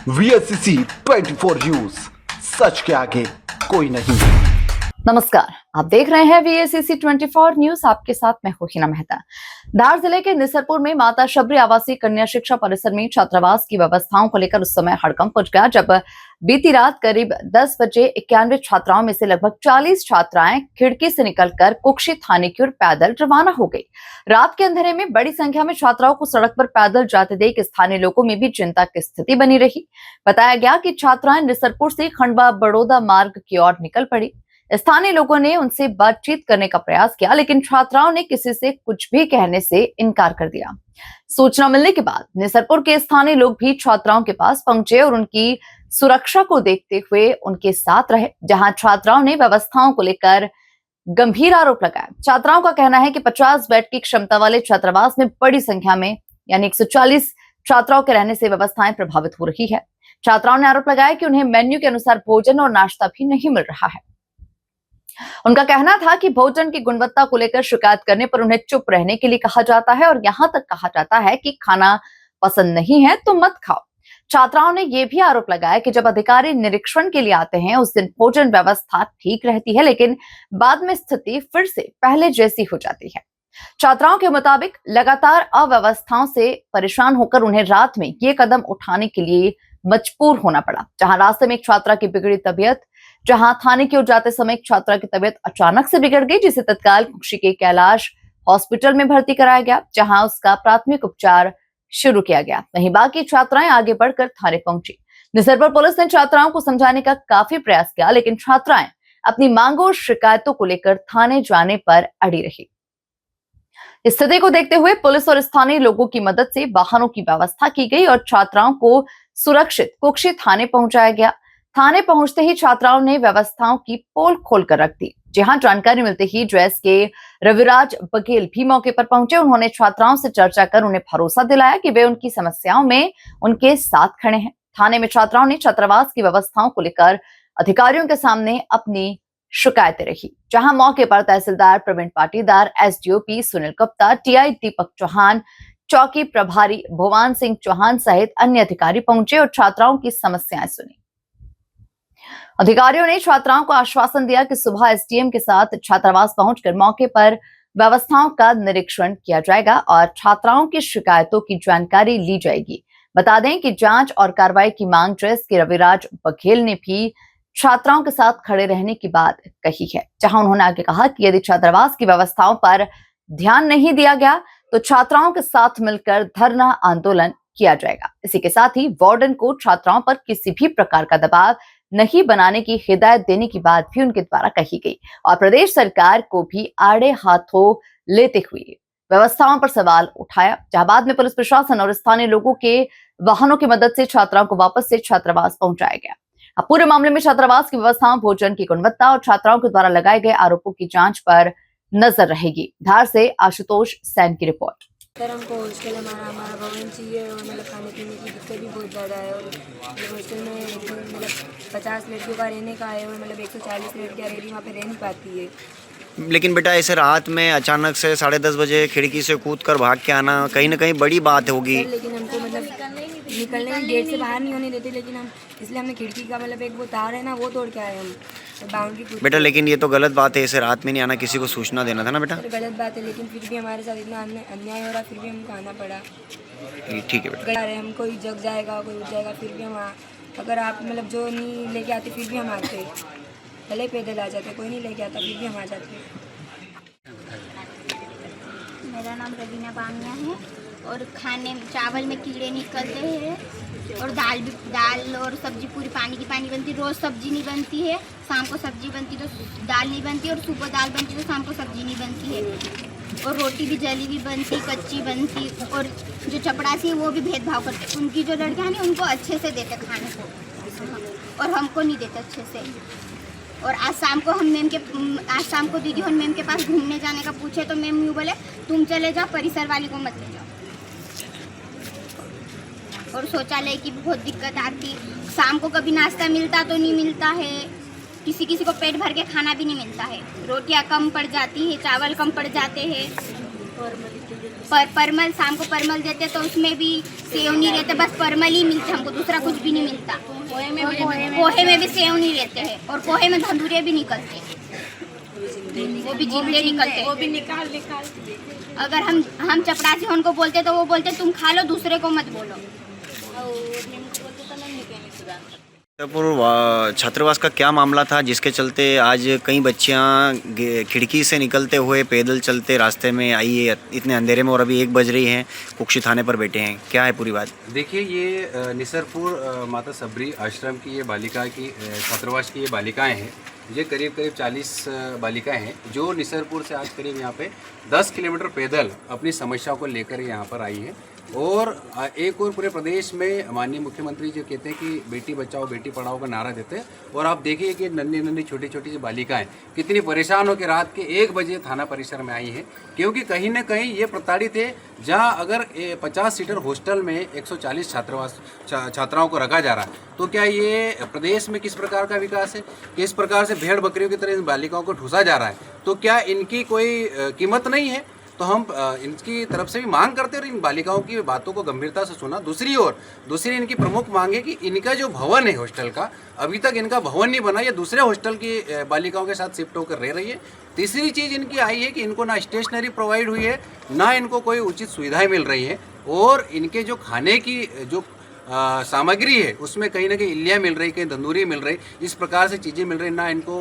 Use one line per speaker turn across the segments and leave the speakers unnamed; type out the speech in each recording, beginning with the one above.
VSCC 24 news, सच के आगे कोई नहीं।
नमस्कार, आप देख रहे हैं VSCC 24 न्यूज। आपके साथ मैं हूं हिना मेहता। धार जिले के निसरपुर में माता शबरी आवासीय कन्या शिक्षा परिसर में छात्रावास की व्यवस्थाओं को लेकर उस समय हड़कंप मच गया जब बीती रात करीब 10 बजे 91 छात्राओं में से लगभग 40 छात्राएं खिड़की से निकलकर कुक्षी थाने की ओर पैदल रवाना हो गई। रात के अंधेरे में बड़ी संख्या में छात्राओं को सड़क पर पैदल जाते देख स्थानीय लोगों में भी चिंता की स्थिति बनी रही। बताया गया कि छात्राएं निसरपुर से खंडवा बड़ौदा मार्ग की ओर निकल पड़ी। स्थानीय लोगों ने उनसे बातचीत करने का प्रयास किया, लेकिन छात्राओं ने किसी से कुछ भी कहने से इनकार कर दिया। सूचना मिलने के बाद निसरपुर के स्थानीय लोग भी छात्राओं के पास पहुंचे और उनकी सुरक्षा को देखते हुए उनके साथ रहे। जहां छात्राओं ने व्यवस्थाओं को लेकर गंभीर आरोप लगाया। छात्राओं का कहना है कि 50 बेड की क्षमता वाले छात्रावास में बड़ी संख्या में यानी 140 छात्राओं के रहने से व्यवस्थाएं प्रभावित हो रही है। छात्राओं ने आरोप लगाया कि उन्हें मेन्यू के अनुसार भोजन और नाश्ता भी नहीं मिल रहा है। उनका कहना था कि भोजन की गुणवत्ता को लेकर शिकायत करने पर उन्हें चुप रहने के लिए कहा जाता है और यहाँ तक कहा जाता है कि खाना पसंद नहीं है तो मत खाओ। छात्राओं ने यह भी आरोप लगाया कि जब अधिकारी निरीक्षण के लिए आते हैं उस दिन भोजन व्यवस्था ठीक रहती है, लेकिन बाद में स्थिति फिर से पहले जैसी हो जाती है। छात्राओं के मुताबिक लगातार अव्यवस्थाओं से परेशान होकर उन्हें रात में ये कदम उठाने के लिए मजबूर होना पड़ा। जहां रास्ते में एक छात्रा की बिगड़ी तबीयत, जहां थाने की ओर जाते समय एक छात्रा की तबीयत अचानक से बिगड़ गई, जिसे तत्काल कुक्षी के कैलाश हॉस्पिटल में भर्ती कराया गया, जहां उसका प्राथमिक उपचार शुरू किया गया। वहीं बाकी छात्राएं आगे बढ़कर थाने पहुंची। निसरपुर पुलिस ने छात्राओं को समझाने का काफी प्रयास किया, लेकिन छात्राएं अपनी मांगों और शिकायतों को लेकर थाने जाने पर अड़ी रही। स्थिति को देखते हुए पुलिस और स्थानीय लोगों की मदद से वाहनों की व्यवस्था की गई और छात्राओं को सुरक्षित कुक्षी थाने पहुंचाया गया। थाने पहुंचते ही छात्राओं ने व्यवस्थाओं की पोल खोलकर रख दी। जहां जानकारी मिलते ही ड्रेस के रविराज बघेल भी मौके पर पहुंचे। उन्होंने छात्राओं से चर्चा कर उन्हें भरोसा दिलाया कि वे उनकी समस्याओं में उनके साथ खड़े हैं। थाने में छात्राओं ने छात्रावास की व्यवस्थाओं को लेकर अधिकारियों के सामने अपनी शिकायतें रखी। जहां मौके पर तहसीलदार प्रवीण पाटीदार, SDOP सुनील गुप्ता, TI दीपक चौहान, चौकी प्रभारी भुवन सिंह चौहान सहित अन्य अधिकारी पहुंचे और छात्राओं की समस्याएं सुनी। अधिकारियों ने छात्राओं को आश्वासन दिया कि सुबह SDM के साथ छात्रावास पहुंचकर मौके पर व्यवस्थाओं का निरीक्षण किया जाएगा और छात्राओं की शिकायतों की जानकारी ली जाएगी। बता दें कि जांच और कार्रवाई की मांग ड्रेस के रविराज बघेल ने भी छात्राओं के साथ खड़े रहने की बात कही है। जहां उन्होंने आगे कहा कि यदि छात्रावास की व्यवस्थाओं पर ध्यान नहीं दिया गया तो छात्राओं के साथ मिलकर धरना आंदोलन किया जाएगा। इसी के साथ ही वार्डन को छात्राओं पर किसी भी प्रकार का दबाव नहीं बनाने की हिदायत देने की बात भी उनके द्वारा कही गई और प्रदेश सरकार को भी आड़े हाथों लेते हुए व्यवस्थाओं पर सवाल उठाया। जहां बाद में पुलिस प्रशासन और स्थानीय लोगों के वाहनों की मदद से छात्राओं को वापस से छात्रावास पहुंचाया गया। अब पूरे मामले में छात्रावास की व्यवस्थाओं, भोजन की गुणवत्ता और छात्राओं के द्वारा लगाए गए आरोपों की जांच पर नजर रहेगी। धार से आशुतोष सैन की रिपोर्ट।
सर, हमको हॉस्टल हमारा भवन चाहिए और मतलब खाने पीने की दिक्कत भी बहुत ज़्यादा है और हॉस्टल में मतलब 50 लड़कियों का रहने का है और मतलब 140 लड़कियाँ रह रही वहाँ पे रह नहीं पाती है।
लेकिन बेटा ऐसे रात में अचानक से 10:30 बजे खिड़की से कूद कर भाग के आना कहीं ना कहीं बड़ी बात होगी।
लेकिन हमको मतलब निकलने में गेट से बाहर नहीं होने देते, लेकिन हम इसलिए हमने खिड़की का मतलब एक वो तार है ना वो तोड़ के आए हम बाउंड्री।
बेटा लेकिन ये तो गलत बात है, ऐसे रात में नहीं आना, किसी को सूचना देना था ना बेटा।
गलत बात है, लेकिन फिर भी हमारे साथ इतना अन्याय हो रहा, फिर भी हमको आना पड़ा।
ठीक है बेटा।
हम कोई जग जाएगा कोई उठ जाएगा, फिर भी हम अगर आप मतलब जो नहीं लेके आते फिर भी हम आते, भले पैदल आ जाते, कोई नहीं लेके आता फिर भी हम आ जाते।
मेरा नाम रवीना बानिया है और खाने चावल में कीड़े निकलते हैं और दाल और सब्जी पूरी पानी की पानी बनती। रोज़ सब्जी नहीं बनती है, शाम को सब्जी बनती तो दाल नहीं बनती और सुबह दाल बनती तो शाम को सब्जी नहीं बनती है और रोटी भी जली भी बनती, कच्ची बनती और जो चपड़ासी है वो भी भेदभाव करते। उनकी जो लड़कियाँ हैं उनको अच्छे से देते खाने को और हमको नहीं देते अच्छे से। और आज शाम को दीदी और मैम के पास घूमने जाने का पूछे तो मैम यूँ बोले तुम चले जाओ, परिसर वाली को मत ले जाओ। और शौचालय की भी बहुत दिक्कत आती। शाम को कभी नाश्ता मिलता तो नहीं मिलता है, किसी किसी को पेट भर के खाना भी नहीं मिलता है। रोटियां कम पड़ जाती है, चावल कम पड़ जाते हैं और परमल शाम को परमल देते तो उसमें भी सेव नहीं रहते, बस परमल ही मिलते हमको, दूसरा कुछ भी नहीं मिलता। पोहे में भी सेव नहीं रहते हैं और पोहे में धंधुरे भी निकलते हैं, वो भी जिंदे निकलते हैं, वो भी निकाल। अगर हम चपरासी उनको बोलते तो वो बोलते तुम खा लो, दूसरे को मत बोलो।
छात्रावास का क्या मामला था जिसके चलते आज कई बच्चियां खिड़की से निकलते हुए पैदल चलते रास्ते में आई है इतने अंधेरे में, और अभी 1 बज रही है, कुक्षी थाने पर बैठे हैं? क्या है पूरी बात?
देखिए, ये निसरपुर माता सबरी आश्रम की ये बालिका की छात्रावास की ये बालिकाएं हैं। ये करीब 40 बालिकाएं हैं जो निसरपुर से आज करीब यहाँ पे 10 किलोमीटर पैदल अपनी समस्या को लेकर यहाँ पर आई हैं। और एक और पूरे प्रदेश में माननीय मुख्यमंत्री जो कहते हैं कि बेटी बचाओ बेटी पढ़ाओ का नारा देते हैं, और आप देखिए कि नन्ही छोटी छोटी सी बालिकाएं कितनी परेशान होकर रात के 1 बजे थाना परिसर में आई हैं, क्योंकि कहीं ना कहीं ये प्रताड़ित है। जहां अगर 50 सीटर हॉस्टल में 140 छात्राओं को रखा जा रहा है, तो क्या ये प्रदेश में किस प्रकार का विकास है? किस प्रकार से भेड़ बकरियों की तरह इन बालिकाओं को ठूसा जा रहा है? तो क्या इनकी कोई कीमत नहीं है? तो हम इनकी तरफ से भी मांग करते हैं और इन बालिकाओं की बातों को गंभीरता से सुना। दूसरी इनकी प्रमुख मांग है कि इनका जो भवन है हॉस्टल का, अभी तक इनका भवन नहीं बना, ये दूसरे हॉस्टल की बालिकाओं के साथ शिफ्ट होकर रह रही है। तीसरी चीज़ इनकी आई है कि इनको ना स्टेशनरी प्रोवाइड हुई है, ना इनको कोई उचित सुविधाएं मिल रही हैं, और इनके जो खाने की जो सामग्री है उसमें कहीं ना कहीं इल्लियाँ मिल रही, कहीं तंदूरी मिल रही, इस प्रकार से चीज़ें मिल रही, ना इनको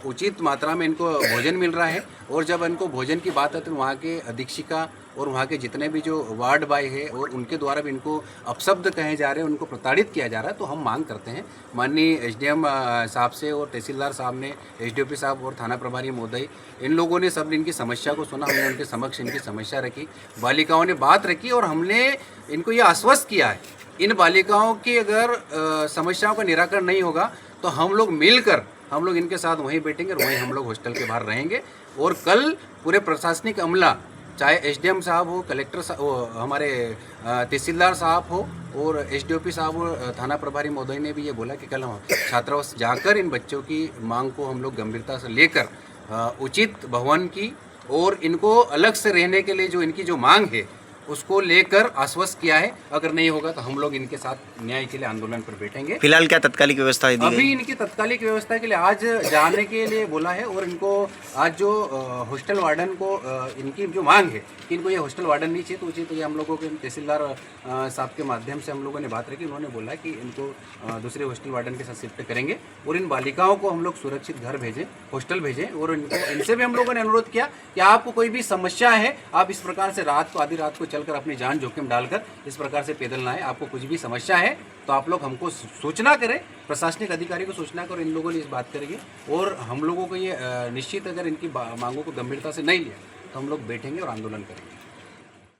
उचित मात्रा में इनको भोजन मिल रहा है। और जब इनको भोजन की बात है तो वहाँ के अधीक्षिका और वहाँ के जितने भी जो वार्ड बॉय है और उनके द्वारा भी इनको अपशब्द कहे जा रहे हैं, उनको प्रताड़ित किया जा रहा है। तो हम मांग करते हैं माननीय SDM साहब से और तहसीलदार साहब ने, SDOP साहब और थाना प्रभारी महोदय, इन लोगों ने सब इनकी समस्या को सुना, हमने उनके समक्ष इनकी समस्या रखी, बालिकाओं ने बात रखी, और हमने इनको ये आश्वस्त किया है इन बालिकाओं की अगर समस्याओं का निराकरण नहीं होगा तो हम लोग मिलकर हम लोग इनके साथ वहीं बैठेंगे और वहीं हम लोग हॉस्टल के बाहर रहेंगे। और कल पूरे प्रशासनिक अमला, चाहे SDM साहब हो, कलेक्टर साहब, हमारे तहसीलदार साहब हो और SDOP साहब और थाना प्रभारी महोदय ने भी ये बोला कि कल हम छात्रावास जाकर इन बच्चों की मांग को हम लोग गंभीरता से लेकर उचित भवन की और इनको अलग से रहने के लिए जो इनकी जो मांग है उसको लेकर आश्वस्त किया है। अगर नहीं होगा तो हम लोग इनके साथ न्याय के लिए आंदोलन पर बैठेंगे।
फिलहाल क्या तत्कालिक व्यवस्था दी गई?
अभी इनकी तत्कालिक व्यवस्था के लिए आज जाने के लिए बोला है, और इनको आज जो हॉस्टल वार्डन को इनकी जो मांग है कि इनको ये हॉस्टल वार्डन नहीं चाहिए, तो उचित तो ये हम लोगों के तहसीलदार साहब के माध्यम से हम लोगों ने बात रखी। उन्होंने बोला कि इनको दूसरे हॉस्टल वार्डन के साथ शिफ्ट करेंगे और इन बालिकाओं को हम लोग सुरक्षित घर भेजें, हॉस्टल भेजें। और इनसे भी हम लोगों ने अनुरोध किया कि आपको कोई भी समस्या है, आप इस प्रकार से रात को आधी रात को चलकर अपनी जान जोखिम डालकर इस प्रकार से पैदल ना आए। आपको कुछ भी समस्या है तो आप लोग हमको सूचना करें, प्रशासनिक अधिकारी को सूचना करें। इन लोगों ने इस बात करेंगे और हम लोगों को ये निश्चित, अगर इनकी मांगों को गंभीरता से नहीं लिया तो हम लोग बैठेंगे और आंदोलन करेंगे।